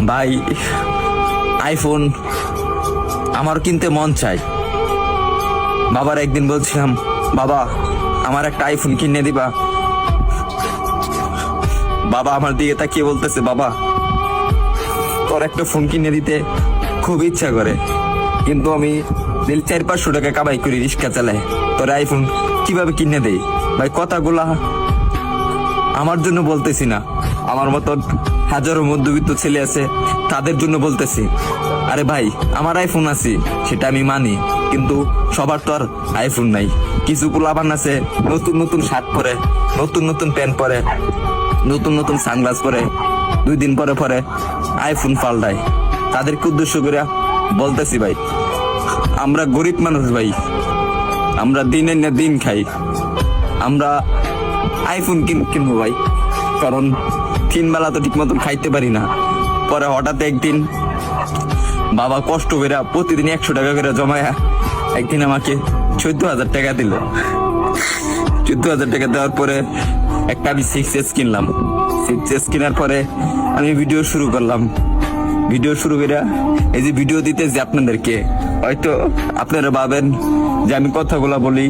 ভাই আইফোন আমার কিনতে মন চাই। বাবার একদিন বলছিলাম, বাবা আমার একটা আইফোন কিনে দিবা। বাবা আমার দিকে তাকিয়ে বলতেছে, বাবা তোর একটা ফোন কিনে দিতে খুব ইচ্ছা করে, কিন্তু আমি 400-500 টাকা কামাই করি, রিক্সা চালাই, তোর আইফোন কিভাবে কিনে দেই? ভাই কথাগুলা আমার জন্য বলতেছি না, আমার মতন হাজারো মধ্যবিত্ত ছেলে আছে তাদের জন্য বলতেছি। আরে ভাই আমার আইফোন আছে সেটা আমি মানি, কিন্তু সবার তো আর আইফোন নাই। কিছু পোলাপান আছে নতুন নতুন শার্ট পরে, নতুন নতুন প্যান্ট পরে, নতুন নতুন সানগ্লাস পরে, 2 দিন পরে পরে আইফোন পাল্টায়। তাদেরকে উদ্দেশ্য করে বলতেছি, ভাই আমরা গরিব মানুষ, ভাই আমরা দিনের না দিন খাই, আমরা আইফোন কিনবো ভাই, কারণ 3 বেলা তো ঠিক মতন খাইতে পারি না। পরে হঠাৎ একদিন বাবা কষ্ট করে প্রতিদিন 100 টাকা করে জমায়া একদিন আমাকে 14,000 টাকা দিল। 14,000 টাকা দেওয়ার পরে একটা আমি 6S কিনলাম। 6S কেনার পরে আমি ভিডিও শুরু করলাম। ভিডিও শুরু করে এই যে ভিডিও দিতেছি আপনাদেরকে, হয়তো আপনারা ভাবেন যে আমি কথাগুলা বলি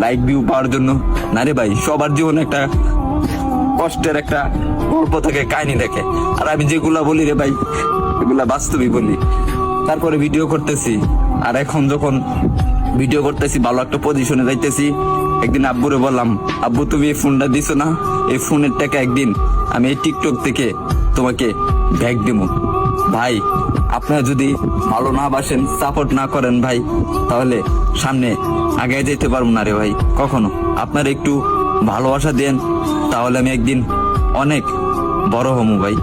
লাইক ভিউ পাওয়ার জন্য। না রে ভাই, সবার জীবনে একটা কষ্টের একটা গল্প থেকে, কাহিনী দেখে, আর আমি যেগুলা বলি রে ভাই এগুলা বাস্তবই বলি। তারপরে ভিডিও করতেছি, আর এখন যখন ভিডিও করতেছি ভালো একটা পজিশনে যাইতেছি, একদিন আব্বুরে বললাম, আব্বু তুমি এই ফোনটা দিছো না, এই ফোনের টাকা একদিন আমি এই টিকটক থেকে তোমাকে ব্যাগ দেবো। ভাই আপনারা যদি ভালো না বাসেন, সাপোর্ট না করেন ভাই, তাহলে সামনে আগে যেতে পারবো না রে ভাই কখনো। আপনারা একটু ভালোবাসা দেন, তাহলে আমি একদিন অনেক বড় হবো ভাই।